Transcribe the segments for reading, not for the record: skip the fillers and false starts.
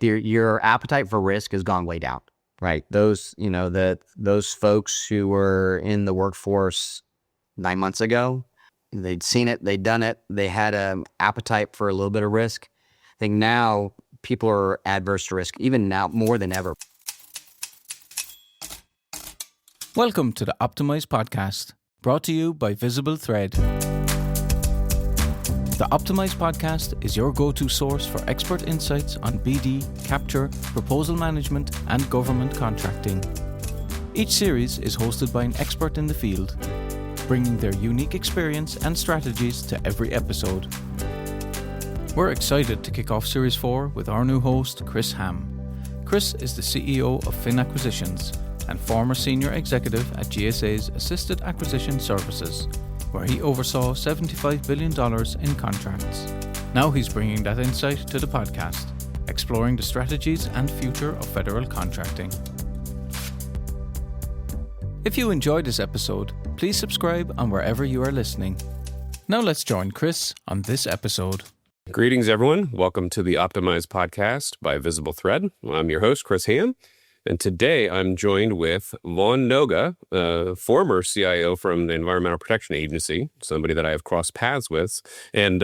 Your appetite for risk has gone way down, right? Those folks who were in the workforce 9 months ago, they'd seen it, they'd done it, they had an appetite for a little bit of risk. I think now people are adverse to risk, even now more than ever. Welcome to the Optimize podcast, brought to you by VisibleThread. The Optimize podcast is your go-to source for expert insights on BD, capture, proposal management, and government contracting. Each series is hosted by an expert in the field, bringing their unique experience and strategies to every episode. We're excited to kick off Series 4 with our new host, Chris Hamm. Chris is the CEO of Fin Acquisitions and former senior executive at GSA's Assisted Acquisition Services, where he oversaw $75 billion in contracts. Now he's bringing that insight to the podcast, exploring the strategies and future of federal contracting. If you enjoyed this episode, please subscribe on wherever you are listening. Now let's join Chris on this episode. Greetings, everyone. Welcome to the Optimize podcast by VisibleThread. I'm your host, Chris Hamm. And today I'm joined with Vaughn Noga, former CIO from the Environmental Protection Agency, somebody that I have crossed paths with. And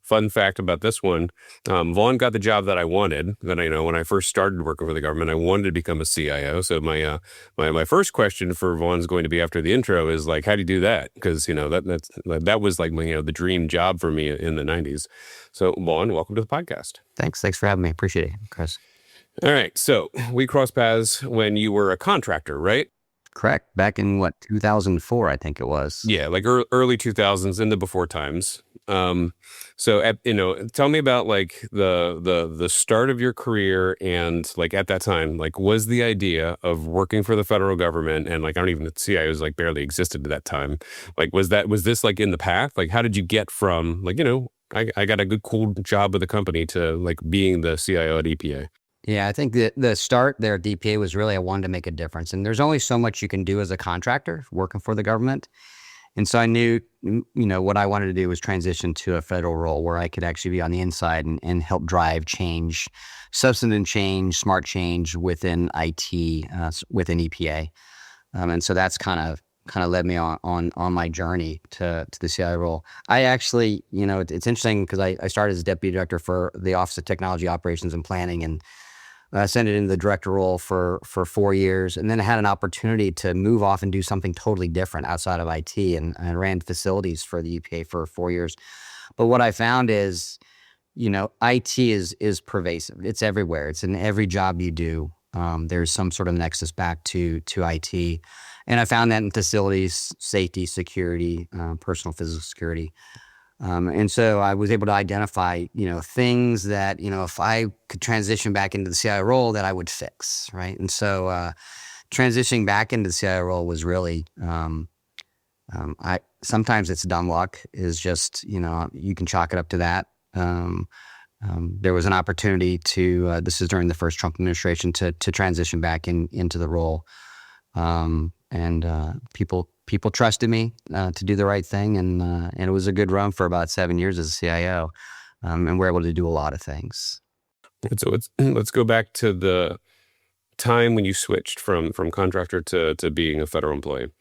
fun fact about this one, Vaughn got the job that I wanted. When I first started working for the government, I wanted to become a CIO. So my first question for Vaughn's going to be after the intro is like, how do you do that? Because that was like the dream job for me in the 90s. So Vaughn, welcome to the podcast. Thanks for having me. Appreciate it, Chris. All right. So we crossed paths when you were a contractor, right? Correct. Back in 2004, I think it was. Yeah, like early 2000s, in the before times. So tell me about like the start of your career, and like at that time, like was the idea of working for the federal government, and like I don't even, CIOs like barely existed at that time. Like was this like in the path? Like how did you get from like I got a good cool job with the company to like being the CIO at EPA? Yeah, I think the start there at DPA was really I wanted to make a difference. And there's only so much you can do as a contractor working for the government. And so I knew, what I wanted to do was transition to a federal role where I could actually be on the inside and help drive change, substantive change, smart change within IT, within EPA. And so that's kind of led me on my journey to the CIO role. I actually, it's interesting because I started as deputy director for the Office of Technology Operations and Planning, and I ascended into the director role for 4 years, and then I had an opportunity to move off and do something totally different outside of IT, and I ran facilities for the EPA for 4 years. But what I found is, IT is pervasive. It's everywhere. It's in every job you do. There's some sort of nexus back to IT. And I found that in facilities, safety, security, personal physical security. And so I was able to identify, things that, if I could transition back into the CIO role, that I would fix, right? And so transitioning back into the CIO role was really, sometimes it's dumb luck, is just, you can chalk it up to that. There was an opportunity to, this is during the first Trump administration, to transition back into the role. And people trusted me to do the right thing, and it was a good run for about 7 years as a CIO, and we're able to do a lot of things. So let's go back to the time when you switched from contractor to being a federal employee.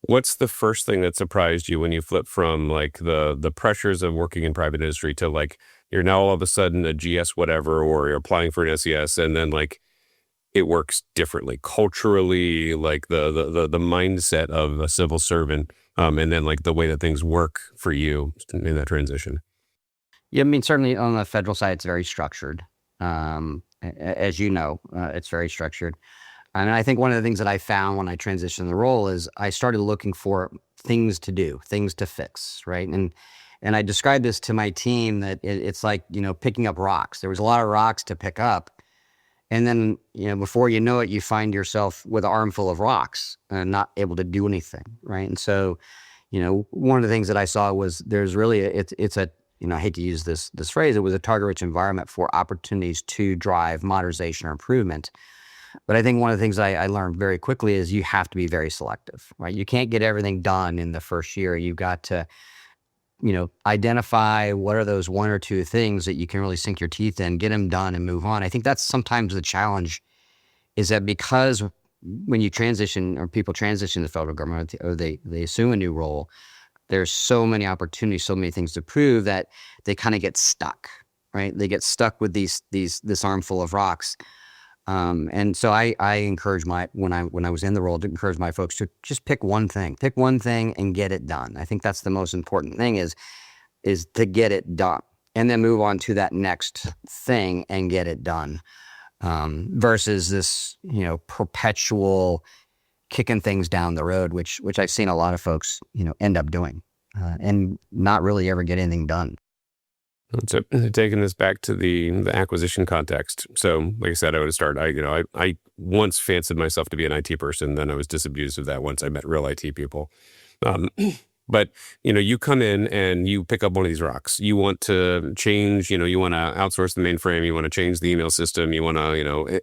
What's the first thing that surprised you when you flipped from like the pressures of working in private industry to like you're now all of a sudden a GS whatever, or you're applying for an SES, and then like it works differently culturally, like the mindset of a civil servant, and then like the way that things work for you in that transition? Yeah, I mean, certainly on the federal side, it's very structured. As you know, it's very structured. And I think one of the things that I found when I transitioned the role is I started looking for things to do, things to fix, right? And I described this to my team that it's like, picking up rocks. There was a lot of rocks to pick up. And then, before you know it, you find yourself with an armful of rocks and not able to do anything, right? And so, one of the things that I saw was there's really, it's a, I hate to use this phrase, it was a target-rich environment for opportunities to drive modernization or improvement. But I think one of the things I learned very quickly is you have to be very selective, right? You can't get everything done in the first year. You've got to identify what are those one or two things that you can really sink your teeth in, get them done and move on. I think that's sometimes the challenge, is that because when you transition, or people transition to the federal government, or they assume a new role, there's so many opportunities, so many things to prove, that they kind of get stuck, right? They get stuck with this armful of rocks. And so I encourage when I was in the role, to encourage my folks to just pick one thing and get it done. I think that's the most important thing, is to get it done, and then move on to that next thing and get it done, versus this, perpetual kicking things down the road, which I've seen a lot of folks, end up doing, and not really ever get anything done. So taking this back to the acquisition context. So like I said, I would have started, I once fancied myself to be an IT person. Then I was disabused of that once I met real IT people. But, you come in and you pick up one of these rocks. You want to change, you want to outsource the mainframe. You want to change the email system. You want to,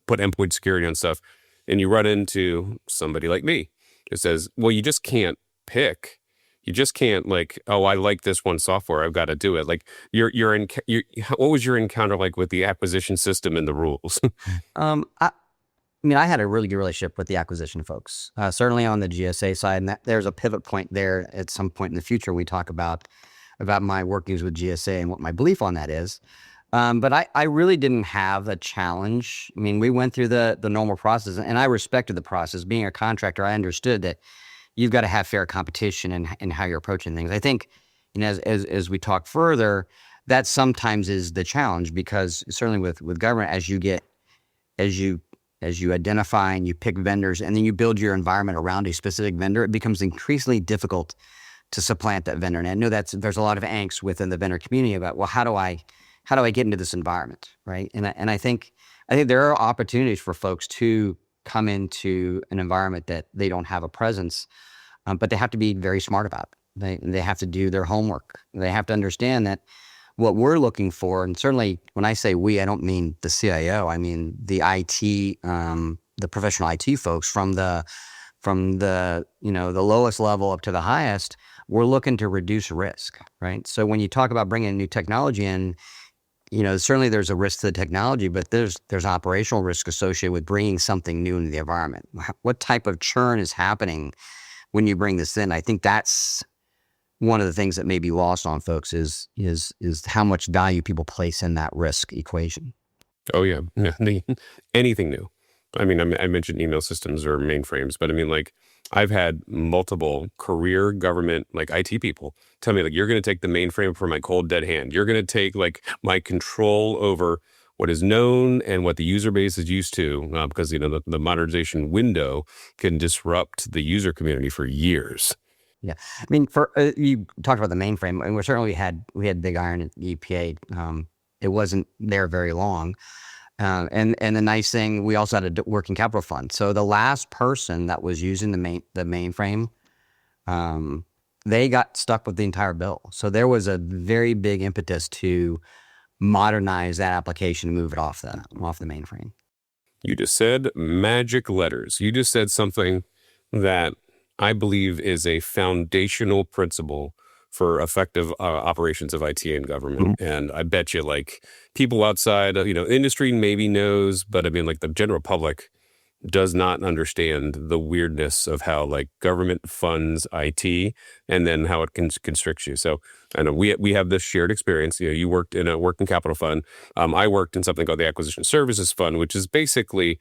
put endpoint security on stuff. And you run into somebody like me who says, well, you just can't pick. You just can't oh, I like this one software, I've got to do it. Like what was your encounter like with the acquisition system and the rules? I had a really good relationship with the acquisition folks, certainly on the GSA side. And there's a pivot point there at some point in the future. We talk about my workings with GSA and what my belief on that is. But I really didn't have a challenge. We went through the normal process, and I respected the process. Being a contractor, I understood that you've got to have fair competition in how you're approaching things. I think, as we talk further, that sometimes is the challenge, because certainly with government, as you identify and you pick vendors, and then you build your environment around a specific vendor, it becomes increasingly difficult to supplant that vendor. And I know there's a lot of angst within the vendor community about, well, how do I get into this environment, right? And I think there are opportunities for folks to come into an environment that they don't have a presence, but they have to be very smart about it. They have to do their homework. They have to understand that what we're looking for, and certainly when I say we, I don't mean the CIO. I mean the IT, the professional IT folks, from the the lowest level up to the highest. We're looking to reduce risk, right? So when you talk about bringing new technology in, certainly there's a risk to the technology, but there's operational risk associated with bringing something new into the environment. What type of churn is happening when you bring this in? I think that's one of the things that may be lost on folks, is how much value people place in that risk equation. Oh yeah, anything new. I mentioned email systems or mainframes, but I've had multiple career government IT people tell me you're going to take the mainframe from my cold dead hand. You're going to take my control over what is known and what the user base is used to, because the modernization window can disrupt the user community for years. Yeah, for you talked about the mainframe, and we had big iron at EPA. It wasn't there very long. And the nice thing, we also had a working capital fund. So the last person that was using the mainframe, they got stuck with the entire bill. So there was a very big impetus to modernize that application and move it off the mainframe. You just said magic letters. You just said something that I believe is a foundational principle for effective operations of IT and government. Mm-hmm. And I bet you people outside, industry maybe knows, but the general public does not understand the weirdness of how government funds IT and then how it constricts you. So I know we have this shared experience. You worked in a working capital fund. I worked in something called the Acquisition Services Fund, which is basically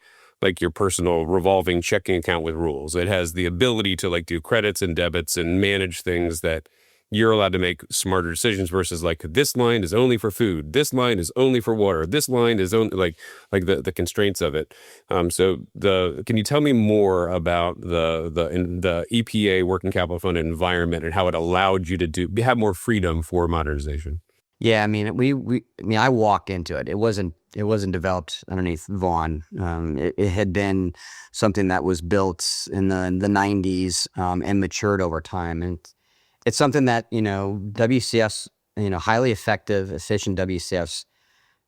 your personal revolving checking account with rules. It has the ability to do credits and debits and manage things that you're allowed to make smarter decisions versus this line is only for food, this line is only for water, this line is only the constraints of it. Can you tell me more about the EPA Working Capital Fund environment and how it allowed you to have more freedom for modernization? Yeah, I walked into it. It wasn't developed underneath Vaughn. It had been something that was built in the 90s and matured over time. And it's something that, WCFs, highly effective, efficient WCFs,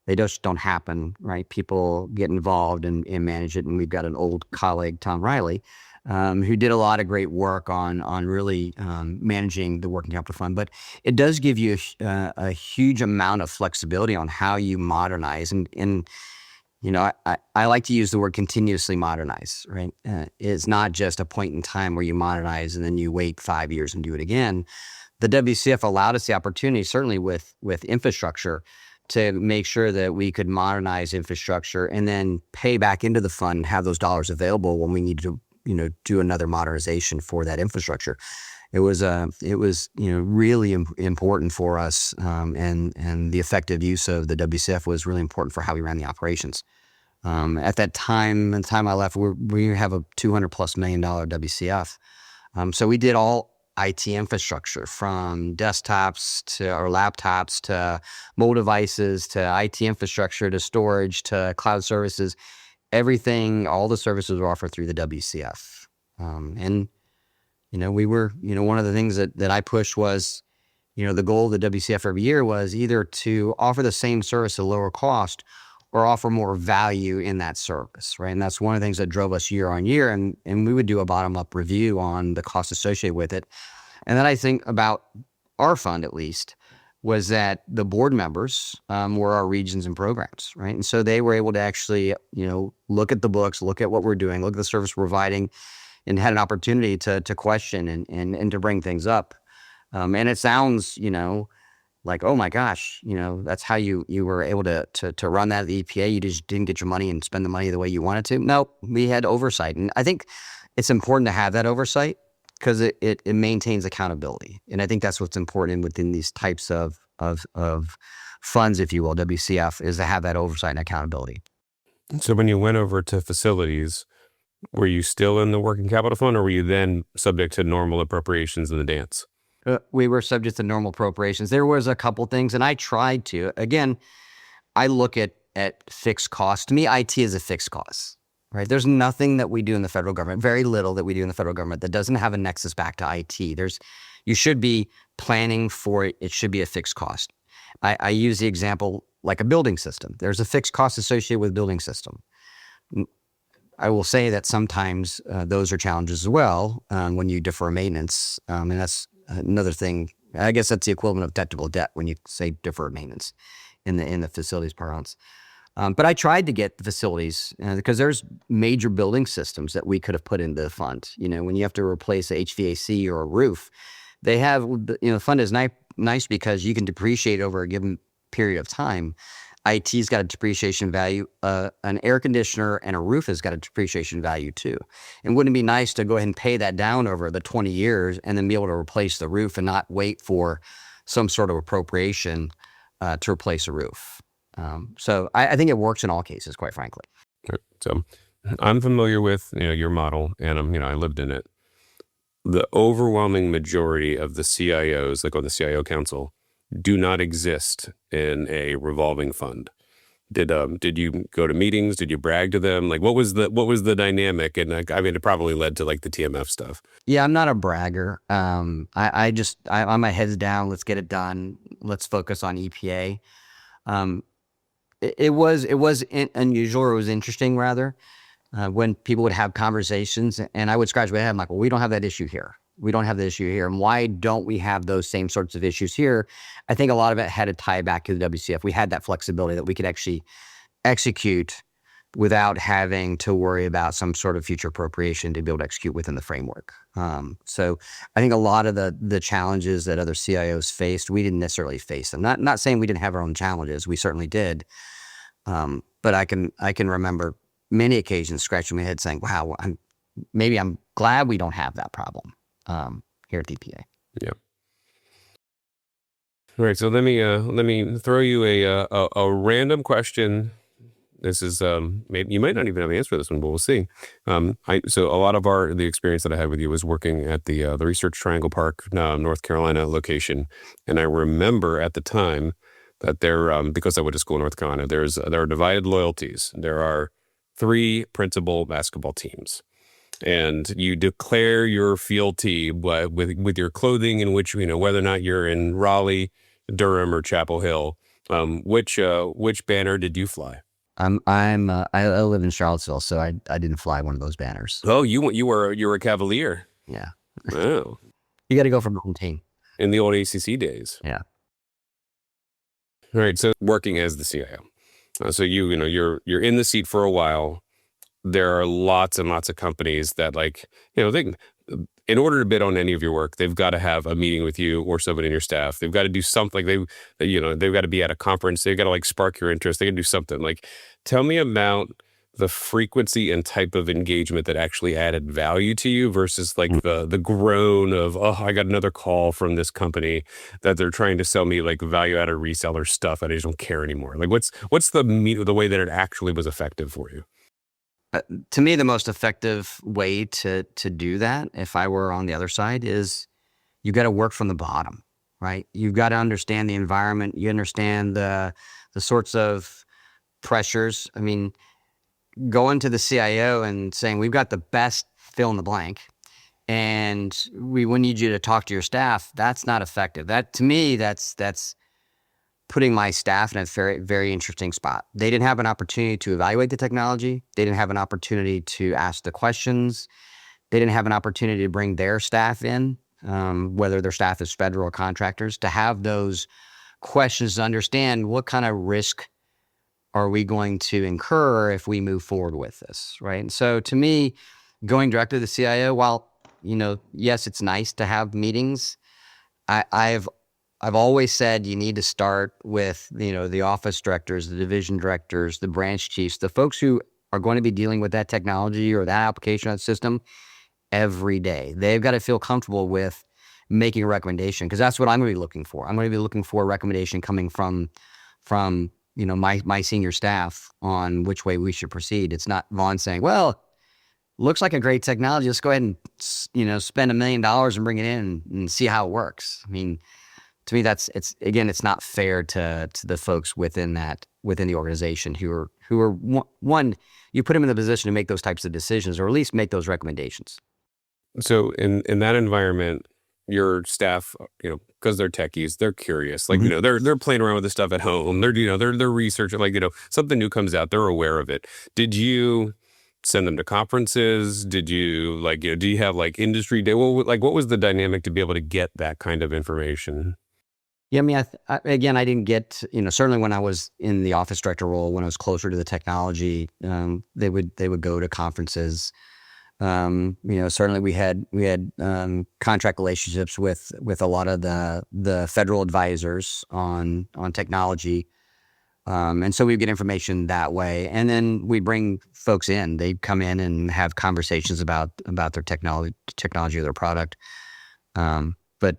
they just don't happen, right? People get involved and manage it. And we've got an old colleague, Tom Riley, who did a lot of great work on really managing the working capital fund. But it does give you a huge amount of flexibility on how you modernize. And I like to use the word continuously modernize, right? It's not just a point in time where you modernize and then you wait 5 years and do it again. The WCF allowed us the opportunity, certainly with infrastructure, to make sure that we could modernize infrastructure and then pay back into the fund and have those dollars available when we need to, do another modernization for that infrastructure. It was really important for us, and the effective use of the WCF was really important for how we ran the operations. At that time, the time I left, we have a $200+ million WCF. So we did all IT infrastructure, from desktops to our laptops to mobile devices to IT infrastructure to storage to cloud services. Everything, all the services were offered through the WCF. We were, one of the things that I pushed was, the goal of the WCF every year was either to offer the same service at a lower cost or offer more value in that service, right? And that's one of the things that drove us year on year. And we would do a bottom-up review on the cost associated with it. And then I think about our fund, at least, was that the board members were our regions and programs, right? And so they were able to actually, look at the books, look at what we're doing, look at the service we're providing, and had an opportunity to question and to bring things up. And it sounds, like, oh my gosh, that's how you were able to run that at the EPA. You just didn't get your money and spend the money the way you wanted to. No, we had oversight. And I think it's important to have that oversight because it maintains accountability. And I think that's what's important within these types of funds, if you will, WCF, is to have that oversight and accountability. So when you went over to facilities, were you still in the working capital fund, or were you then subject to normal appropriations in the dance? We were subject to normal appropriations. There was a couple things, and I tried to. Again, I look at fixed costs. To me, IT is a fixed cost, right? There's nothing that we do in the federal government, very little that we do in the federal government, that doesn't have a nexus back to IT. You should be planning for it. It should be a fixed cost. I use the example like a building system. There's a fixed cost associated with building system. I will say that sometimes those are challenges as well when you defer maintenance, and that's another thing. I guess that's the equivalent of deductible debt when you say deferred maintenance in the facilities parlance. But I tried to get the facilities because there's major building systems that we could have put into the fund. When you have to replace a HVAC or a roof, they have, the fund is nice because you can depreciate over a given period of time. IT's got a depreciation value. An air conditioner and a roof has got a depreciation value too. And wouldn't it be nice to go ahead and pay that down over the 20 years and then be able to replace the roof and not wait for some sort of appropriation to replace a roof? So I think it works in all cases, quite frankly. So I'm familiar with your model, and I lived in it. The overwhelming majority of the CIOs, like on the CIO council, do not exist in a revolving fund. Did you go to meetings? Did you brag to them? Like, what was the dynamic? And it probably led to like the TMF stuff. Yeah, I'm not a bragger. I'm my head's down. Let's get it done. Let's focus on EPA. It was unusual, or it was interesting rather, when people would have conversations, and I would scratch my head. I'm like, well, we don't have that issue here. We don't have the issue here. And why don't we have those same sorts of issues here? I think a lot of it had to tie back to the WCF. We had that flexibility that we could actually execute without having to worry about some sort of future appropriation to be able to execute within the framework. So I think a lot of the challenges that other CIOs faced, we didn't necessarily face them. Not saying we didn't have our own challenges. We certainly did. But I can remember many occasions scratching my head saying, wow, I'm glad we don't have that problem here at EPA. Yeah. All right. So let me throw you a random question. This is maybe you might not even have an answer for this one, but we'll see. So a lot of the experience that I had with you was working at the Research Triangle Park, North Carolina location, and I remember at the time that because I went to school in North Carolina, there are divided loyalties. There are 3 principal basketball teams. And you declare your fealty with your clothing, in which, whether or not you're in Raleigh, Durham, or Chapel Hill. Which banner did you fly? I live in Charlottesville, so I didn't fly one of those banners. Oh, you were a Cavalier. Yeah. Oh, You got to go from home team. in the old ACC days. Yeah. All right. So working as the CIO, so you're in the seat for a while. There are lots and lots of companies that they, in order to bid on any of your work, they've got to have a meeting with you or somebody in your staff. They've got to do something. They've got to be at a conference. They've got to spark your interest. They can do something. Tell me about the frequency and type of engagement that actually added value to you versus the groan of, oh, I got another call from this company that they're trying to sell me value added reseller stuff and I just don't care anymore. What's the way that it actually was effective for you? To me, the most effective way to do that, if I were on the other side, is you got to work from the bottom, right? You've got to understand the environment. You understand the sorts of pressures. I mean, going to the CIO and saying, we've got the best fill in the blank, and we need you to talk to your staff, that's not effective. That, to me, that's putting my staff in a very, very interesting spot. They didn't have an opportunity to evaluate the technology. They didn't have an opportunity to ask the questions. They didn't have an opportunity to bring their staff in, whether their staff is federal or contractors, to have those questions to understand what kind of risk are we going to incur if we move forward with this, right? And so to me, going directly to the CIO, while, yes, it's nice to have meetings, I've always said you need to start with, the office directors, the division directors, the branch chiefs, the folks who are going to be dealing with that technology or that application or that system every day. They've got to feel comfortable with making a recommendation, because that's what I'm going to be looking for. I'm going to be looking for a recommendation coming from my senior staff on which way we should proceed. It's not Vaughn saying, well, looks like a great technology. Let's go ahead and, spend $1 million and bring it in and see how it works. I mean, to me, it's not fair to the folks within the organization who are one, you put them in the position to make those types of decisions, or at least make those recommendations. So in that environment, your staff, because they're techies, they're curious. They're playing around with this stuff at home. They're researching. Something new comes out, they're aware of it. Did you send them to conferences? Did you do you have industry day? What was the dynamic to be able to get that kind of information? Yeah, I mean, I didn't get, certainly when I was in the office director role, when I was closer to the technology, they would go to conferences. Certainly we had contract relationships with a lot of the federal advisors on technology. And so we'd get information that way. And then we bring folks in. They'd come in and have conversations about their technology or their product. But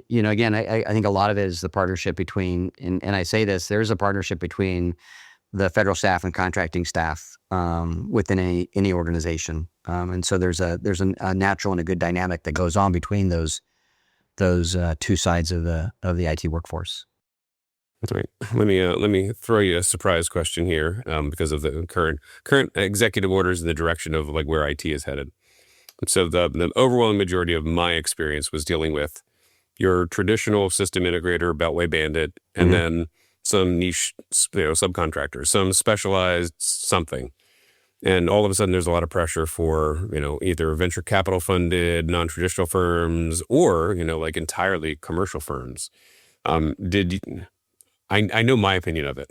again, I think a lot of it is the partnership between, and I say this, there's a partnership between the federal staff and contracting staff within any organization. And so there's a natural and a good dynamic that goes on between those two sides of the IT workforce. That's right. Let me throw you a surprise question here, because of the current executive orders and the direction of where IT is headed. So the overwhelming majority of my experience was dealing with your traditional system integrator, Beltway Bandit, and then some niche, subcontractors, some specialized something. And all of a sudden there's a lot of pressure for, either venture capital funded, non-traditional firms, or, entirely commercial firms. I know my opinion of it.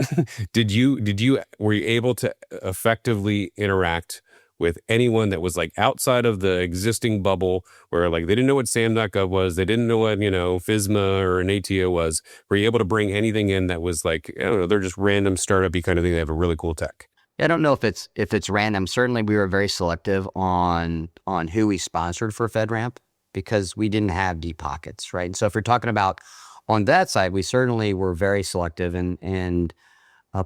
Were you able to effectively interact with anyone that was outside of the existing bubble, where they didn't know what SAM.gov was, they didn't know what, FISMA or an ATO was? Were you able to bring anything in that was I don't know, they're just random startup-y kind of thing, they have a really cool tech? I don't know if it's random. Certainly we were very selective on who we sponsored for FedRAMP, because we didn't have deep pockets, right? And so if you're talking about on that side, we certainly were very selective and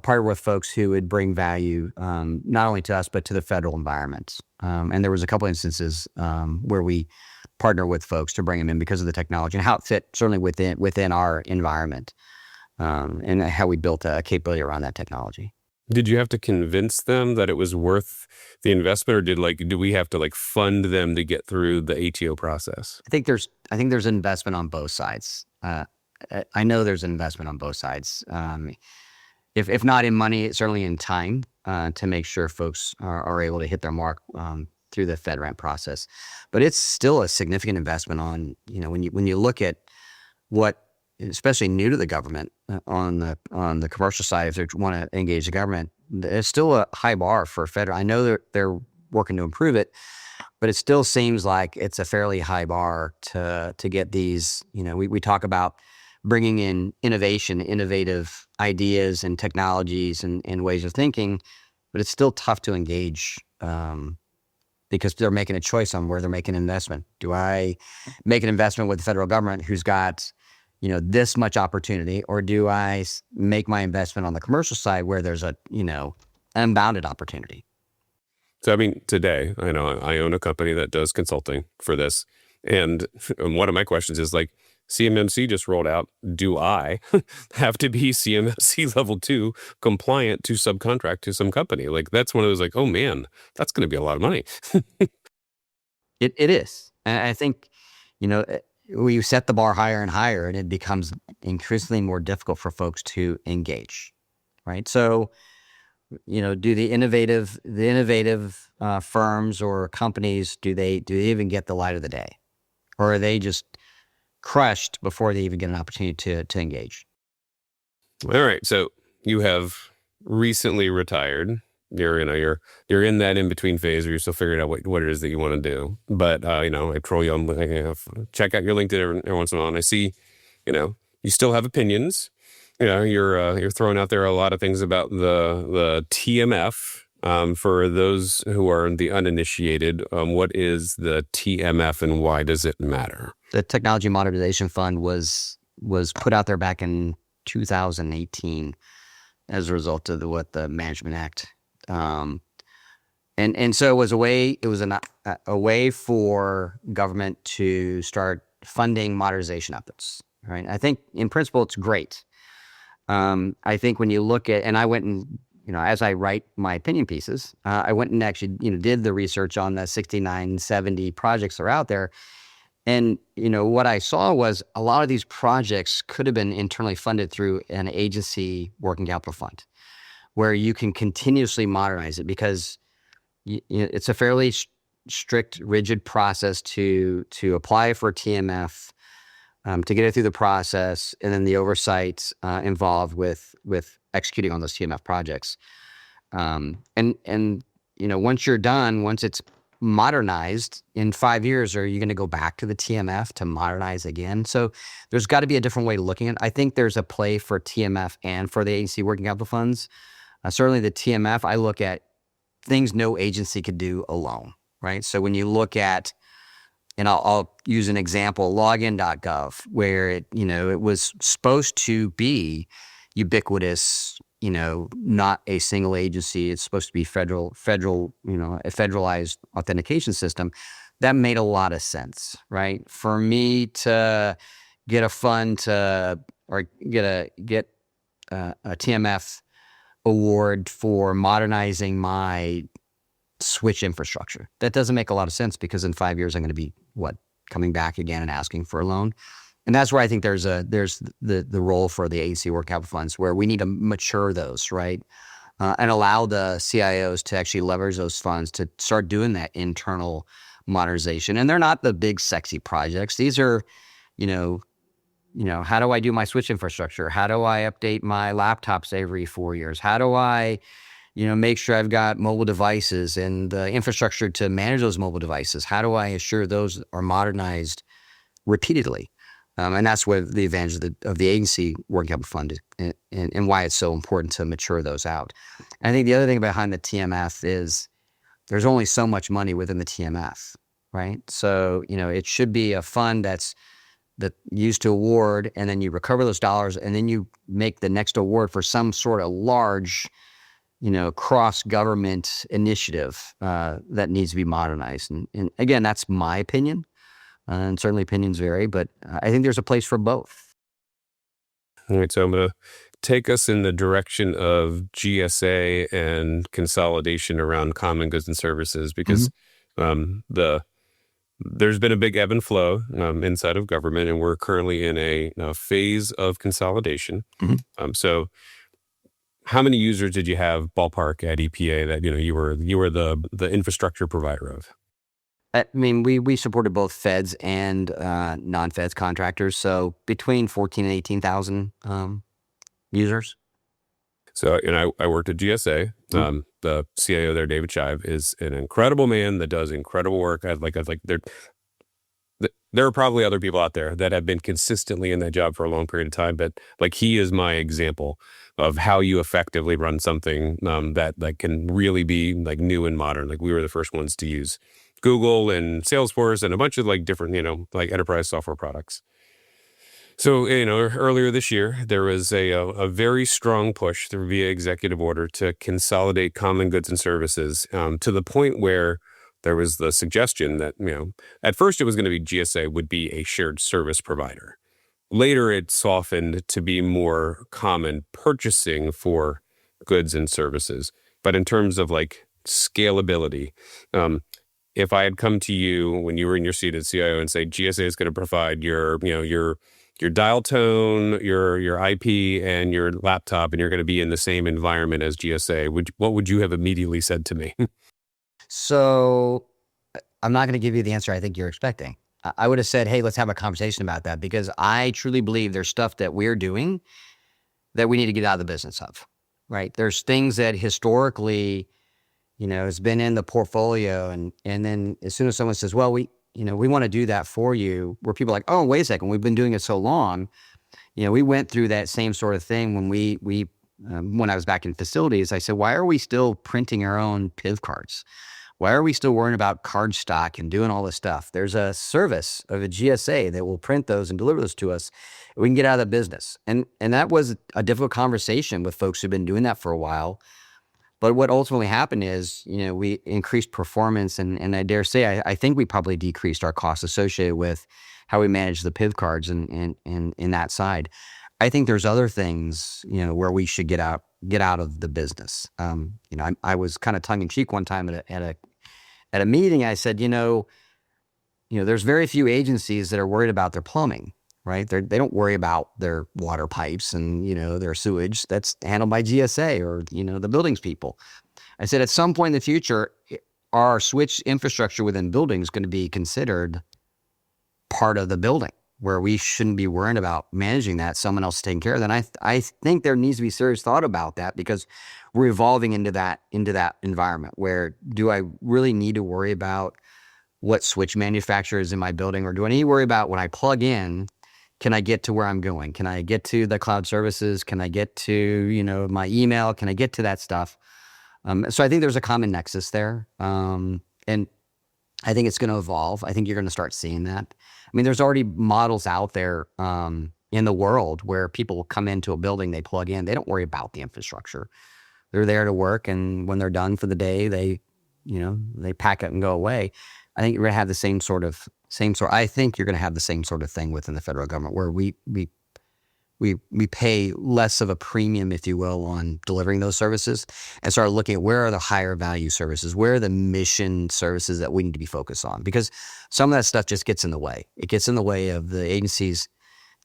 partner with folks who would bring value, not only to us, but to the federal environment. And there was a couple instances where we partner with folks to bring them in because of the technology and how it fit certainly within our environment, and how we built a capability around that technology. Did you have to convince them that it was worth the investment, or do we have to fund them to get through the ATO process? I think there's investment on both sides. I know there's an investment on both sides. if not in money, certainly in time, to make sure folks are able to hit their mark through the FedRAMP process. But it's still a significant investment on, when you look at what, especially new to the government, on the commercial side, if they want to engage the government, there's still a high bar for federal. I know they're working to improve it, but it still seems like it's a fairly high bar to get these. We talk about bringing in innovative ideas and technologies and ways of thinking, but it's still tough to engage because they're making a choice on where they're making an investment. Do I make an investment with the federal government who's got this much opportunity, or do I make my investment on the commercial side where there's a unbounded opportunity? So, I mean, today, I know I own a company that does consulting for this. And one of my questions is like, CMMC just rolled out. Do I have to be CMMC level 2 compliant to subcontract to some company? Like, that's one of those like, oh man, that's going to be a lot of money. It is. And I think, we set the bar higher and higher, and it becomes increasingly more difficult for folks to engage, right? So, do the innovative firms or companies, do they even get the light of the day, or are they just crushed before they even get an opportunity to engage? All right, so you have recently retired. You're in that in between phase where you're still figuring out what it is that you want to do. But I troll you on check out your LinkedIn every once in a while, and I see, you still have opinions. You're throwing out there a lot of things about the TMF. For those who are the uninitiated, what is the TMF and why does it matter? The Technology Modernization Fund was put out there back in 2018 as a result of what the Management Act. And so it was a way for government to start funding modernization efforts, right? I think in principle it's great. I think when you look at, and I went and, as I write my opinion pieces, I went and actually, did the research on the 69, 70 projects that are out there. And, what I saw was a lot of these projects could have been internally funded through an agency working capital fund, where you can continuously modernize it, because it's a fairly strict, rigid process to apply for TMF, to get it through the process, and then the oversight involved with executing on those TMF projects. Once you're done, once it's modernized in 5 years, are you going to go back to the TMF to modernize again? So there's got to be a different way of looking at it. I think there's a play for TMF and for the agency working capital funds. Certainly the TMF, I look at things no agency could do alone, right? So when you look at, and I'll use an example, login.gov, where it was supposed to be ubiquitous, not a single agency. It's supposed to be federal, a federalized authentication system. That made a lot of sense, right? For me to get a fund or get a TMF award for modernizing my switch infrastructure, that doesn't make a lot of sense, because in 5 years I'm going to be coming back again and asking for a loan. And that's where I think there's the role for the agency work capital funds, where we need to mature those, right? And allow the CIOs to actually leverage those funds to start doing that internal modernization. And they're not the big sexy projects. These are, how do I do my switch infrastructure? How do I update my laptops every 4 years? How do I, make sure I've got mobile devices and the infrastructure to manage those mobile devices? How do I assure those are modernized repeatedly? And that's where the advantage of the agency working capital fund and why it's so important to mature those out. And I think the other thing behind the TMF is there's only so much money within the TMF, right? So, it should be a fund that used to award, and then you recover those dollars, and then you make the next award for some sort of large, cross-government initiative that needs to be modernized. And again, that's my opinion. And certainly opinions vary, but I think there's a place for both. All right, so I'm going to take us in the direction of GSA and consolidation around common goods and services, because there's been a big ebb and flow inside of government, and we're currently in a phase of consolidation. So how many users did you have ballpark at EPA that you were the infrastructure provider of? I mean, we supported both feds and non-feds contractors, so between 14 and 18,000 users. So, I worked at GSA. The CIO there, David Shive, is an incredible man that does incredible work. I like there are probably other people out there that have been consistently in that job for a long period of time, but like he is my example of how you effectively run something that can really be like new and modern. Like we were the first ones to use Google and Salesforce and a bunch of like different, like enterprise software products. So, earlier this year, there was a very strong push through via executive order to consolidate common goods and services to the point where there was the suggestion that, at first it was going to be GSA would be a shared service provider. Later, it softened to be more common purchasing for goods and services. But in terms of like scalability, if I had come to you when you were in your seat as CIO and say GSA is going to provide your dial tone, your IP, and your laptop, and you're going to be in the same environment as GSA, what would you have immediately said to me? So I'm not going to give you the answer I think you're expecting. I would have said, hey, let's have a conversation about that, because I truly believe there's stuff that we're doing that we need to get out of the business of, right? There's things that historically, has been in the portfolio. And then as soon as someone says, well, we want to do that for you, where people are like, oh, wait a second, we've been doing it so long. We went through that same sort of thing when I was back in facilities. I said, why are we still printing our own PIV cards? Why are we still worrying about card stock and doing all this stuff? There's a service of a GSA that will print those and deliver those to us. We can get out of the business. And that was a difficult conversation with folks who've been doing that for a while. But what ultimately happened is, we increased performance, and I dare say, I think we probably decreased our costs associated with how we manage the PIV cards and in that side. I think there's other things, where we should get out of the business. I was kind of tongue in cheek one time at a meeting. I said, there's very few agencies that are worried about their plumbing, right? They don't worry about their water pipes and, their sewage. That's handled by GSA or, the buildings people. I said, at some point in the future, our switch infrastructure within buildings is going to be considered part of the building, where we shouldn't be worrying about managing that. Someone else is taking care of that. And I think there needs to be serious thought about that, because we're evolving into that environment where, do I really need to worry about what switch manufacturer is in my building, or do I need to worry about when I plug in, can I get to where I'm going? Can I get to the cloud services? Can I get to, my email? Can I get to that stuff? So I think there's a common nexus there. And I think it's going to evolve. I think you're going to start seeing that. I mean, there's already models out there in the world where people come into a building, they plug in, they don't worry about the infrastructure. They're there to work, and when they're done for the day, they pack up and go away. I think you're going to have the same sort. I think you're going to have the same sort of thing within the federal government, where we pay less of a premium, if you will, on delivering those services, and start looking at where are the higher value services, where are the mission services that we need to be focused on, because some of that stuff just gets in the way. It gets in the way of the agencies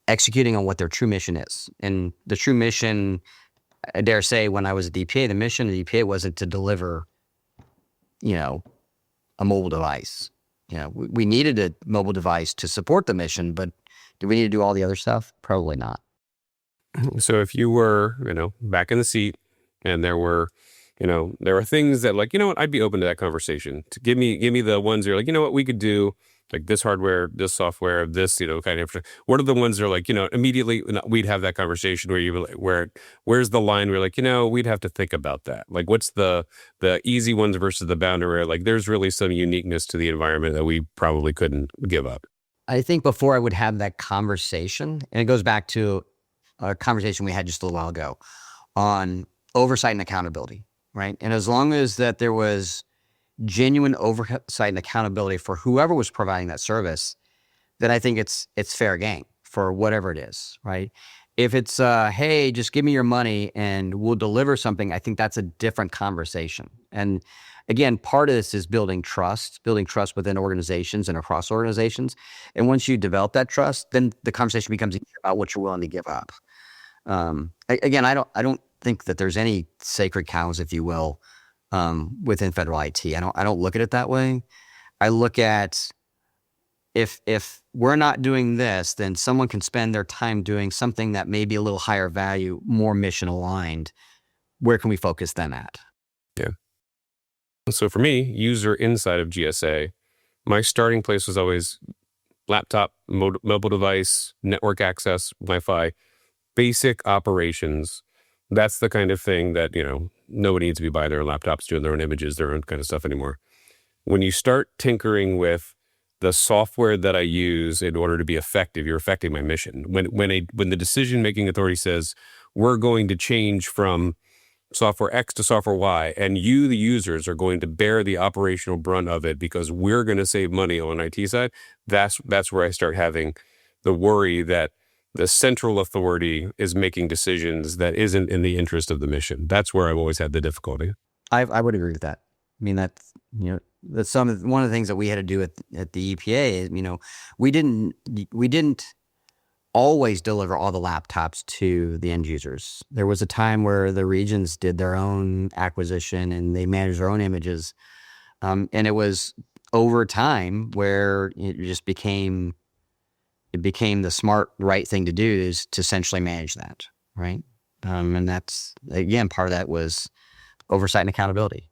executing on what their true mission is. And the true mission, I dare say, when I was at DPA, the mission of DPA wasn't to deliver, a mobile device. We needed a mobile device to support the mission, but do we need to do all the other stuff? Probably not. So if you were, back in the seat, and there were things that, like, what, I'd be open to that conversation. To give me the ones that are like, what we could do, like this hardware, this software, this, kind of. What are the ones that are like, immediately we'd have that conversation where's the line where like, we'd have to think about that. Like, what's the easy ones versus the boundary where like there's really some uniqueness to the environment that we probably couldn't give up. I think before I would have that conversation, and it goes back to a conversation we had just a little while ago on oversight and accountability, right? And as long as that there was genuine oversight and accountability for whoever was providing that service, then I think it's fair game for whatever it is, right? If it's, hey, just give me your money and we'll deliver something, I think that's a different conversation. And again, part of this is building trust within organizations and across organizations. And once you develop that trust, then the conversation becomes about what you're willing to give up. Again, I don't think that there's any sacred cows, if you will, within federal IT. I don't look at it that way. I look at if we're not doing this, then someone can spend their time doing something that may be a little higher value, more mission aligned. Where can we focus them at? Yeah. So for me, user inside of GSA, my starting place was always laptop, mobile device, network access, Wi-Fi, basic operations. That's the kind of thing that, nobody needs to be buying their laptops, doing their own images, their own kind of stuff anymore. When you start tinkering with the software that I use in order to be effective, you're affecting my mission. When the decision-making authority says, we're going to change from software X to software Y, and you, the users, are going to bear the operational brunt of it because we're going to save money on the IT side, that's where I start having the worry that the central authority is making decisions that isn't in the interest of the mission. That's where I've always had the difficulty. I would agree with that. I mean, that's one of the things that we had to do at the EPA is, we didn't always deliver all the laptops to the end users. There was a time where the regions did their own acquisition and they managed their own images. And it was over time where it just became the smart, right thing to do is to centrally manage that, right? And that's, again, part of that was oversight and accountability.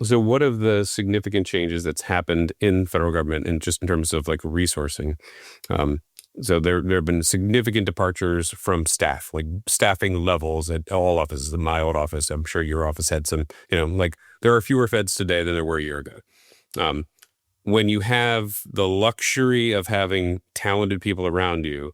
So what of the significant changes that's happened in federal government and just in terms of like resourcing? So there have been significant departures from staff, like staffing levels at all offices. In my old office, I'm sure your office had some, there are fewer feds today than there were a year ago. When you have the luxury of having talented people around you,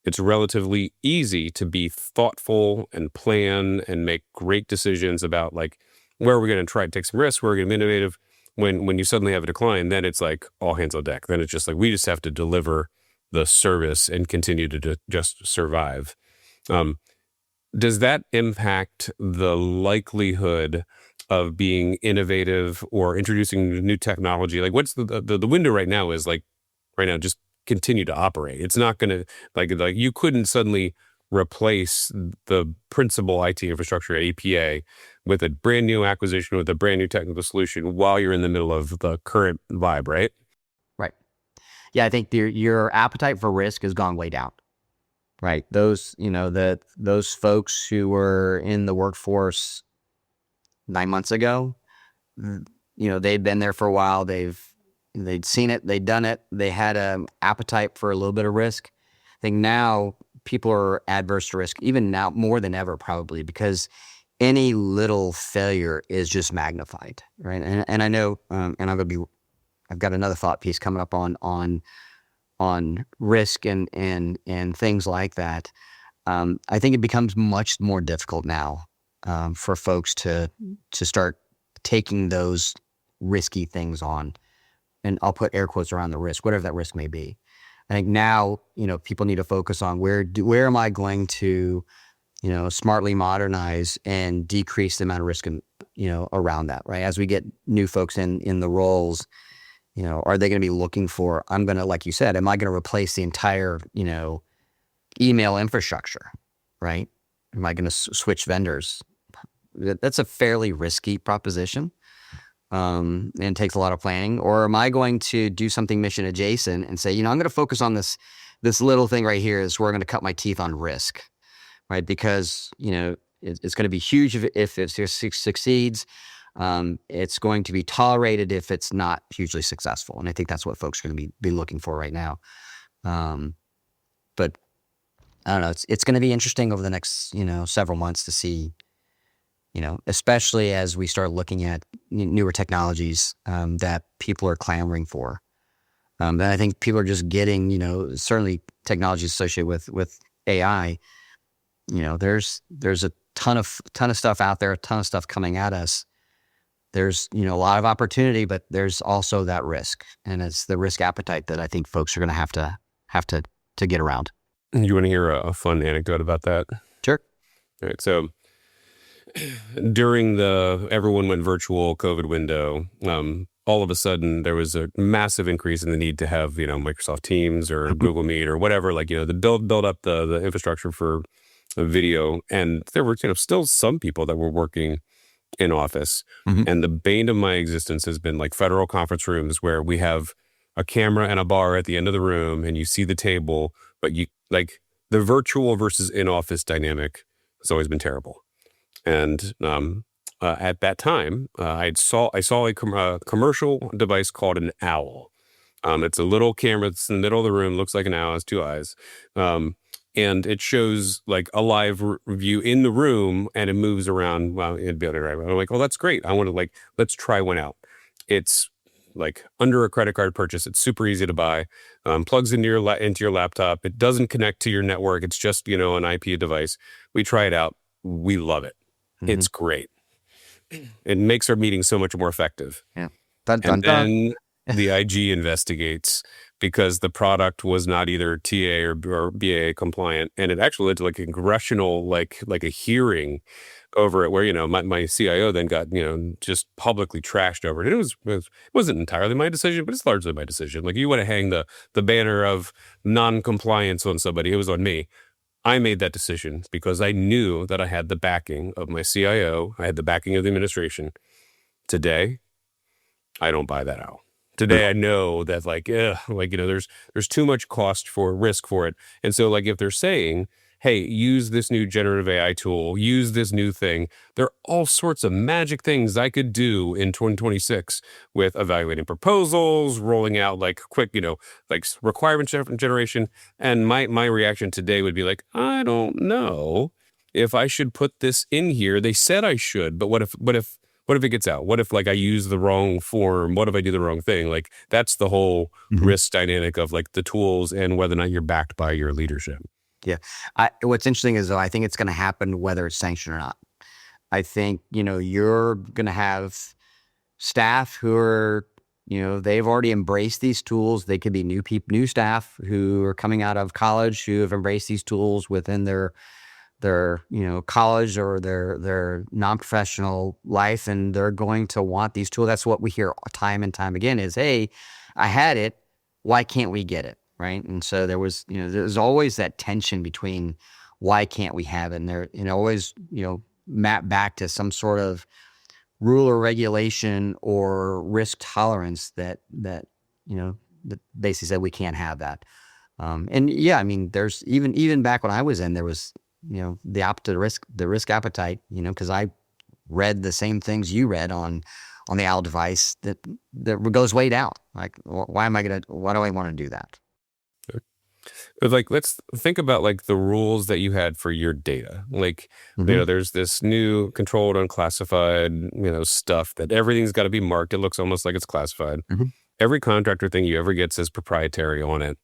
it's relatively easy to be thoughtful and plan and make great decisions about like, where are we going to try to take some risks? Where are we going to be innovative? When you suddenly have a decline, then it's like all hands on deck. Then it's just like, we just have to deliver the service and continue to just survive. Does that impact the likelihood of being innovative or introducing new technology? Like what's the window right now is like, right now, just continue to operate. It's not going to like you couldn't suddenly replace the principal IT infrastructure at EPA with a brand new acquisition with a brand new technical solution while you're in the middle of the current vibe, right? Right. Yeah, I think your appetite for risk has gone way down. Right. Those folks who were in the workforce 9 months ago, they'd been there for a while. They'd seen it. They'd done it. They had an appetite for a little bit of risk. I think now people are adverse to risk, even now more than ever, probably because any little failure is just magnified, right? And I know, and I've got another thought piece coming up on risk and things like that. I think it becomes much more difficult now for folks to start taking those risky things on, and I'll put air quotes around the risk, whatever that risk may be. I think now, people need to focus on where am I going to, smartly modernize and decrease the amount of risk, around that, right? As we get new folks in the roles, are they going to be looking for, like you said, am I going to replace the entire, email infrastructure, right? Am I going to switch vendors? That's a fairly risky proposition. And it takes a lot of planning. Or am I going to do something mission adjacent and say, I'm going to focus on this little thing right here is where I'm going to cut my teeth on risk, right? Because, it's going to be huge if it succeeds. It's going to be tolerated if it's not hugely successful. And I think that's what folks are going to be looking for right now. But I don't know, it's going to be interesting over the next, several months to see, especially as we start looking at newer technologies that people are clamoring for. And I think people are just getting, certainly technologies associated with AI. There's a ton of stuff out there, a ton of stuff coming at us. There's, a lot of opportunity, but there's also that risk, and it's the risk appetite that I think folks are going to have to get around. You want to hear a fun anecdote about that? Sure. All right. So during the everyone went virtual COVID window, all of a sudden there was a massive increase in the need to have, Microsoft Teams or Google Meet or whatever, like, the build up the infrastructure for video, and there were still some people that were working in office. Mhm. And the bane of my existence has been like federal conference rooms where we have a camera and a bar at the end of the room and you see the table, but you like the virtual versus in-office dynamic has always been terrible. And at that time, I saw a commercial device called an owl. It's a little camera that's in the middle of the room, looks like an owl, has two eyes. And it shows like a live view in the room and it moves around. Well, it'd be right. I'm like, oh, that's great. I want to let's try one out. It's like under a credit card purchase. It's super easy to buy. Plugs into your laptop. It doesn't connect to your network. It's just, an IP device. We try it out. We love it. It's great. It makes our meetings so much more effective. Yeah. Dun, dun, And dun. then the IG investigates because the product was not either TA or BAA compliant, and it actually led to like a congressional like a hearing over it, where my CIO then got just publicly trashed over it. And it wasn't entirely my decision, but it's largely my decision. Like, you want to hang the banner of non-compliance on somebody, it was on me. I made that decision because I knew that I had the backing of my CIO. I had the backing of the administration. Today, I don't buy that out. Today, I know that there's too much cost for risk for it. And so like if they're saying, hey, use this new generative AI tool, use this new thing, there are all sorts of magic things I could do in 2026 with evaluating proposals, rolling out like quick, like requirement generation. And my reaction today would be like, I don't know if I should put this in here. They said I should, but what if it gets out? What if like I use the wrong form? What if I do the wrong thing? Like, that's the whole risk dynamic of like the tools and whether or not you're backed by your leadership. Yeah. What's interesting is, though, I think it's going to happen whether it's sanctioned or not. I think, you're going to have staff who are, they've already embraced these tools. They could be new staff who are coming out of college who have embraced these tools within their college or their non-professional life, and they're going to want these tools. That's what we hear time and time again is, hey, I had it. Why can't we get it? Right. And so there's always that tension between why can't we have it? And there, always, map back to some sort of rule or regulation or risk tolerance that basically said we can't have that. And yeah, I mean, there's even back when I was in, there was, the opposite the risk appetite, because I read the same things you read on the OWL device that goes way down. Like, why do I want to do that? But like, let's think about like the rules that you had for your data. Like, there's this new controlled unclassified, stuff that everything's got to be marked. It looks almost like it's classified. Every contractor thing you ever get says proprietary on it.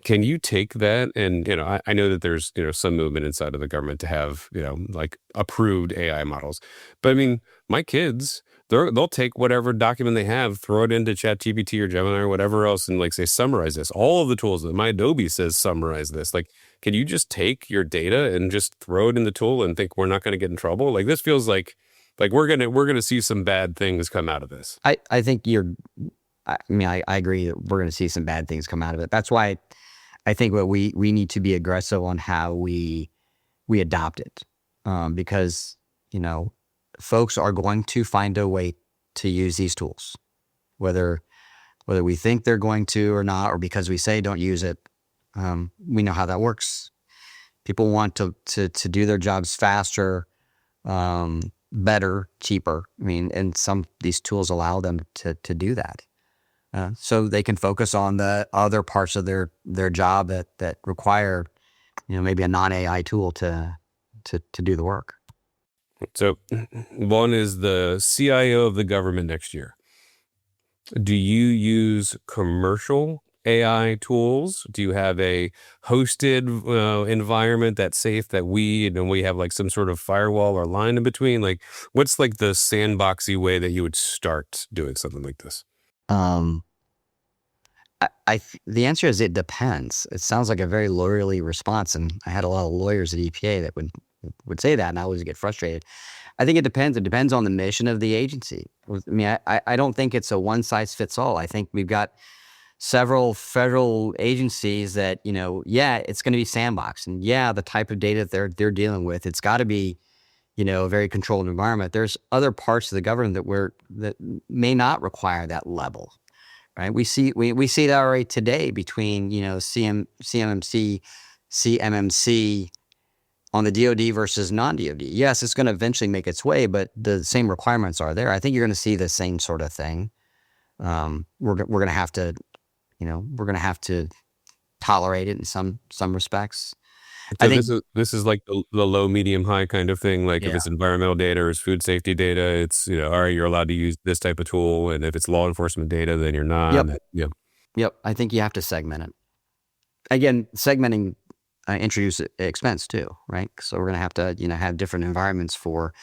Can you take that and, I know that there's, some movement inside of the government to have, like approved AI models. But I mean, my kids, they'll take whatever document they have, throw it into ChatGPT or Gemini or whatever else and like say, summarize this. All of the tools that my Adobe says summarize this. Like, can you just take your data and just throw it in the tool and think we're not going to get in trouble? Like, this feels like we're going to see some bad things come out of this. I think I agree that we're going to see some bad things come out of it. That's why I think what we need to be aggressive on how we adopt it, because folks are going to find a way to use these tools, whether we think they're going to or not, or because we say don't use it. We know how that works. People want to do their jobs faster, better, cheaper. I mean, and these tools allow them to do that. So they can focus on the other parts of their job that require, maybe a non-AI tool to do the work. So Vaughn is the CIO of the government next year. Do you use commercial AI tools? Do you have a hosted environment that's safe that we have like some sort of firewall or line in between? Like, what's like the sandboxy way that you would start doing something like this? The answer is it depends. It sounds like a very lawyerly response, and I had a lot of lawyers at EPA that would say that, and I always get frustrated. I think it depends. It depends on the mission of the agency. I mean, I don't think it's a one size fits all. I think we've got several federal agencies that, it's going to be sandboxed, and the type of data they're dealing with, it's got to be, a very controlled environment. There's other parts of the government that may not require that level, right? We see that already today between, CMMC on the DoD versus non-DoD. Yes, it's going to eventually make its way, but the same requirements are there. I think you're going to see the same sort of thing. We're going to have to, tolerate it in some respects. So I think, this is like the low, medium, high kind of thing. Like if it's environmental data or it's food safety data, it's, all right, you're allowed to use this type of tool. And if it's law enforcement data, then you're not. Yep. I think you have to segment it. Again, segmenting introduce expense too, right? So we're going to have to, have different environments for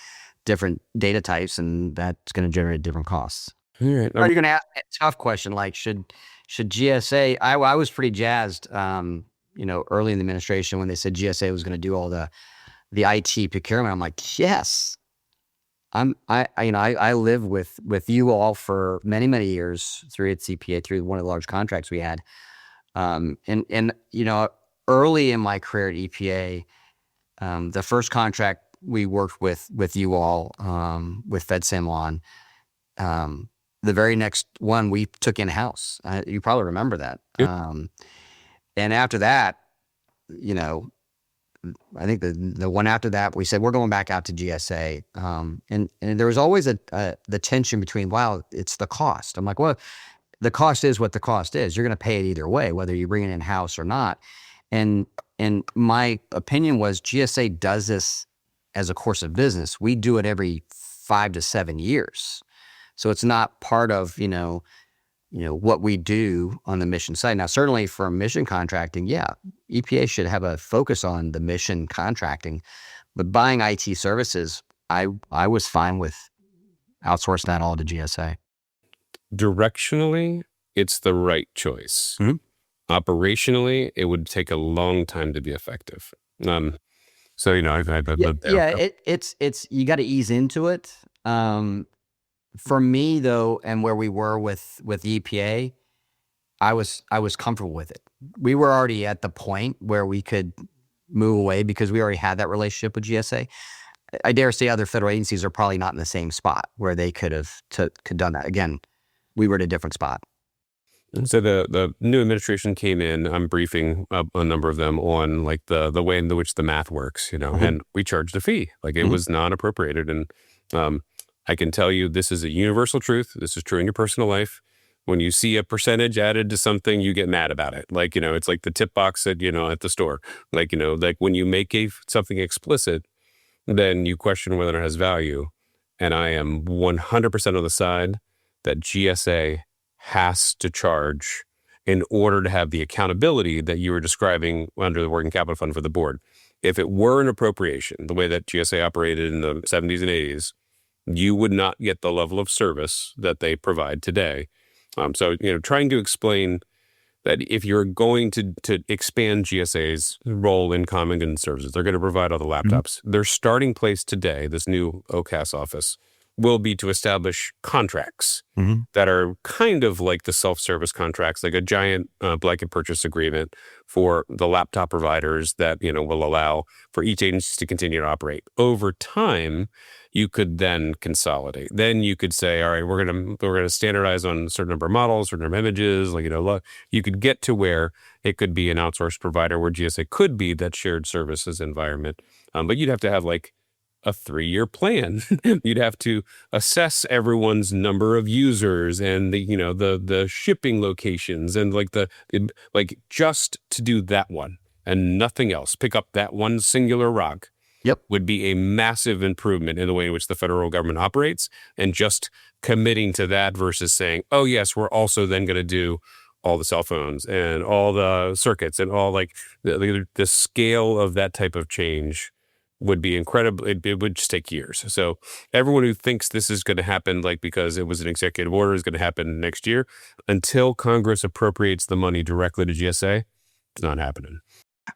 different data types, and that's going to generate different costs. All right. Are you going to ask a tough question like should GSA? I was pretty jazzed, early in the administration when they said GSA was going to do all the IT procurement. I'm like, yes. I live with you all for many, many years through its EPA, through one of the large contracts we had. Early in my career at EPA, the first contract we worked with you all, with FedSAM on, the very next one we took in-house. You probably remember that. Yep. And after that, I think the one after that, we said, we're going back out to GSA. And there was always the tension between, wow, it's the cost. I'm like, well, the cost is what the cost is. You're going to pay it either way, whether you bring it in-house or not. And my opinion was GSA does this as a course of business. We do it every 5 to 7 years. So it's not part of, what we do on the mission side. Now, certainly for mission contracting, EPA should have a focus on the mission contracting, but buying IT services, I was fine with outsourcing that all to GSA. Directionally, it's the right choice. Mm-hmm. Operationally, it would take a long time to be effective. So I've lived there. It's you got to ease into it. For me though, and where we were with EPA, I was comfortable with it. We were already at the point where we could move away because we already had that relationship with GSA. I dare say other federal agencies are probably not in the same spot where they could have done that. Again, we were at a different spot. And so the new administration came in. I'm briefing a number of them on like the way in which the math works, Mm-hmm. and we charged a fee. Like it was non-appropriated. And I can tell you this is a universal truth. This is true in your personal life. When you see a percentage added to something, you get mad about it. Like, it's like the tip box at the store. Like, like when you make something explicit, then you question whether it has value. And I am 100% on the side that GSA has to charge in order to have the accountability that you were describing under the working capital fund for the board. If it were an appropriation, the way that GSA operated in the 70s and 80s, you would not get the level of service that they provide today. So, trying to explain that if you're going to expand GSA's role in common goods services, they're going to provide all the laptops. Mm-hmm. Their starting place today, this new OCAS office, will be to establish contracts that are kind of like the self-service contracts, like a giant blanket purchase agreement for the laptop providers that, will allow for each agency to continue to operate. Over time, you could then consolidate. Then you could say, all right, we're gonna standardize on a certain number of models, certain number of images. Like, you could get to where it could be an outsourced provider where GSA could be that shared services environment. But you'd have to have like a 3-year plan. You'd have to assess everyone's number of users and the shipping locations and just to do that one and nothing else. Pick up that one singular rock. Yep. Would be a massive improvement in the way in which the federal government operates, and just committing to that versus saying, oh yes, we're also then going to do all the cell phones and all the circuits and all the scale of that type of change would be incredible. It would just take years. So everyone who thinks this is going to happen, because it was an executive order, is going to happen next year, until Congress appropriates the money directly to GSA, it's not happening.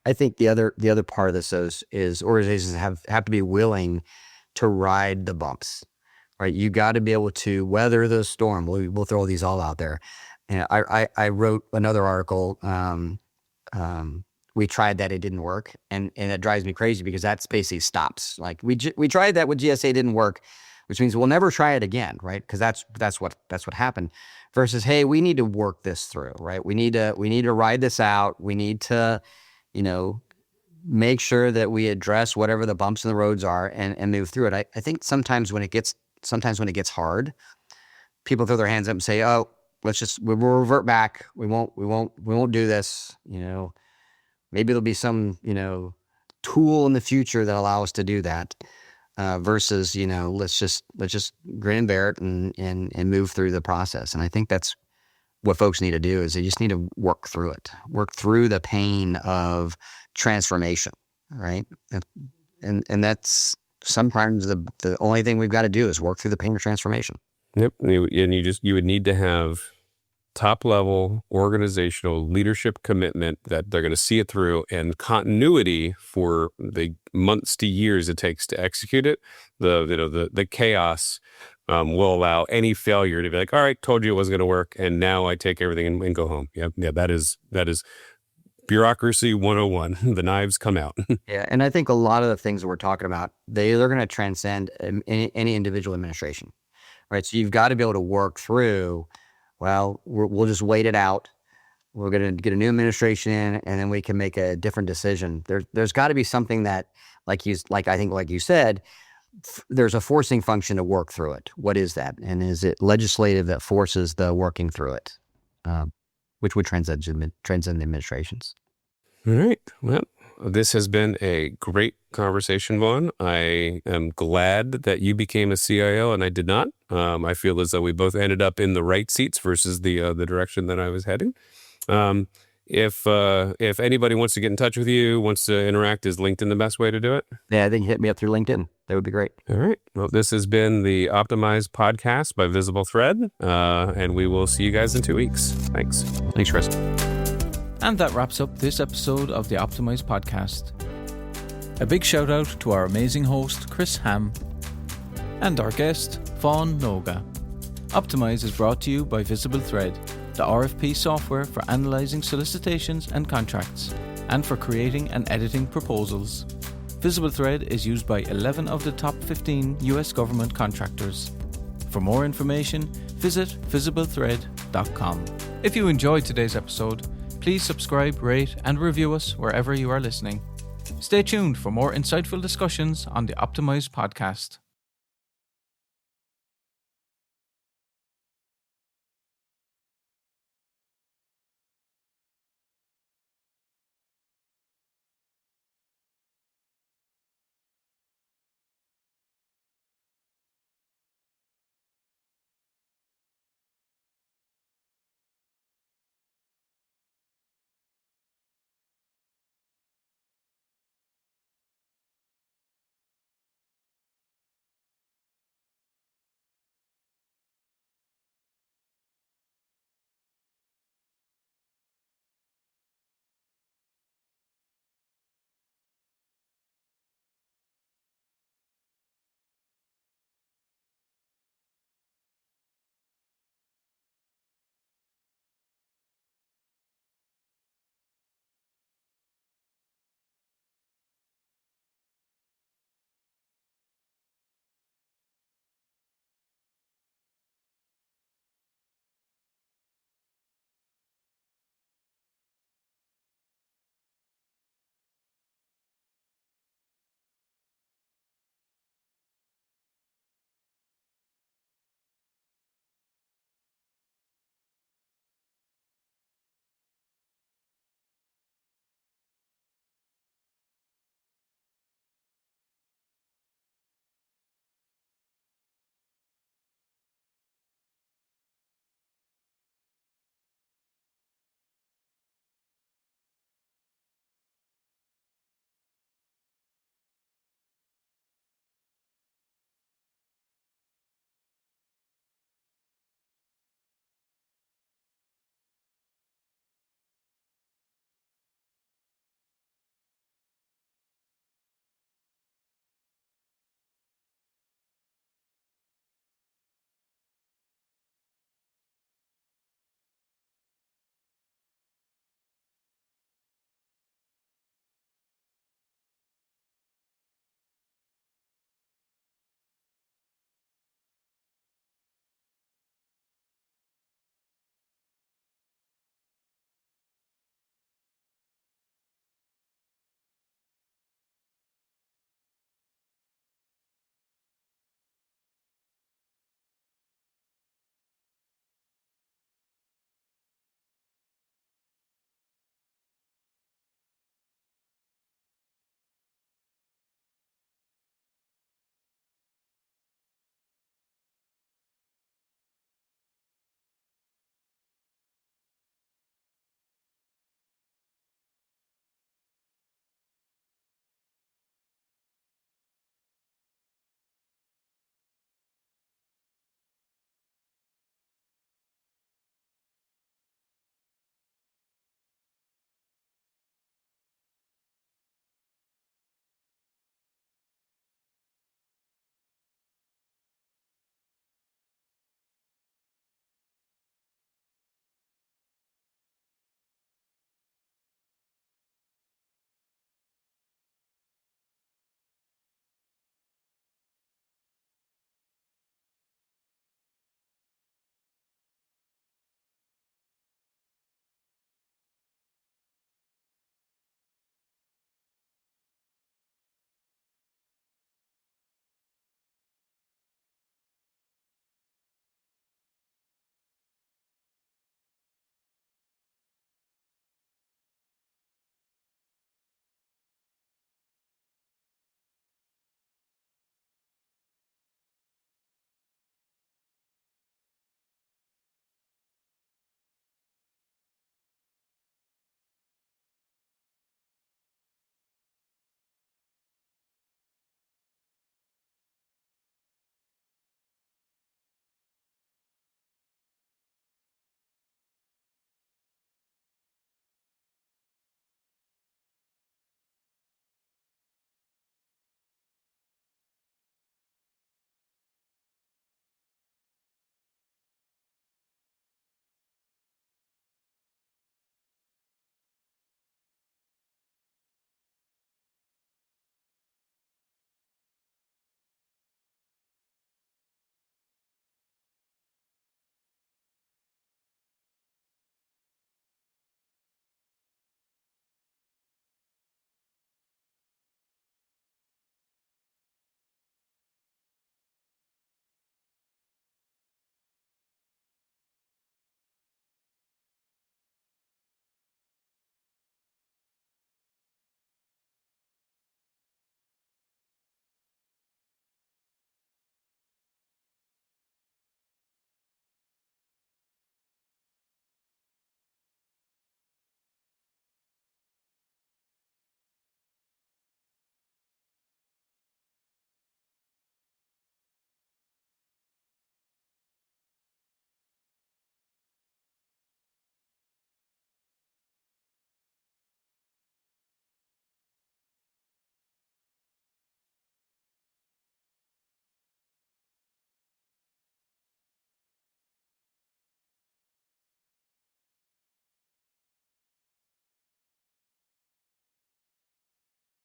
I think the other part of this is organizations have to be willing to ride the bumps, right? You got to be able to weather the storm. We'll throw these all out there. And I wrote another article. We tried that, it didn't work, and it drives me crazy because that's basically stops. Like we tried that with GSA, didn't work, which means we'll never try it again, right? Because that's what happened. Versus, hey, we need to work this through, right? We need to ride this out. We need to, make sure that we address whatever the bumps in the roads are and move through it. I think sometimes when it gets hard, people throw their hands up and say, "Oh, we'll revert back. We won't do this." Maybe there'll be some tool in the future that allow us to do that. Versus let's just grin and bear it and move through the process. And I think that's what folks need to do, is they just need to work through it, work through the pain of transformation, right? And that's sometimes the only thing we've got to do is work through the pain of transformation. Yep. And you would need to have top level organizational leadership commitment that they're going to see it through, and continuity for the months to years it takes to execute it. The chaos will allow any failure to be like, all right, told you it wasn't going to work, and now I take everything and go home. Yeah, that is bureaucracy 101. The knives come out. Yeah, and I think a lot of the things that we're talking about, they're going to transcend any individual administration, right? So you've got to be able to work through, well, we'll just wait it out. We're going to get a new administration in, and then we can make a different decision. There's got to be something that, like you said, there's a forcing function to work through it. What is that? And is it legislative that forces the working through it, which would transcend the administrations? All right. Well, this has been a great conversation, Vaughn. I am glad that you became a CIO and I did not. I feel as though we both ended up in the right seats versus the direction that I was heading. If anybody wants to get in touch with you, wants to interact, is LinkedIn the best way to do it? Yeah, I think hit me up through LinkedIn. That would be great. All right. Well, this has been the Optimize podcast by VisibleThread, and we will see you guys in 2 weeks. Thanks. Thanks, Chris. And that wraps up this episode of the Optimize podcast. A big shout out to our amazing host, Chris Hamm, and our guest, Vaughn Noga. Optimize is brought to you by VisibleThread, the RFP software for analyzing solicitations and contracts, and for creating and editing proposals. VisibleThread is used by 11 of the top 15 US government contractors. For more information, visit VisibleThread.com. If you enjoyed today's episode, please subscribe, rate, and review us wherever you are listening. Stay tuned for more insightful discussions on the Optimize podcast.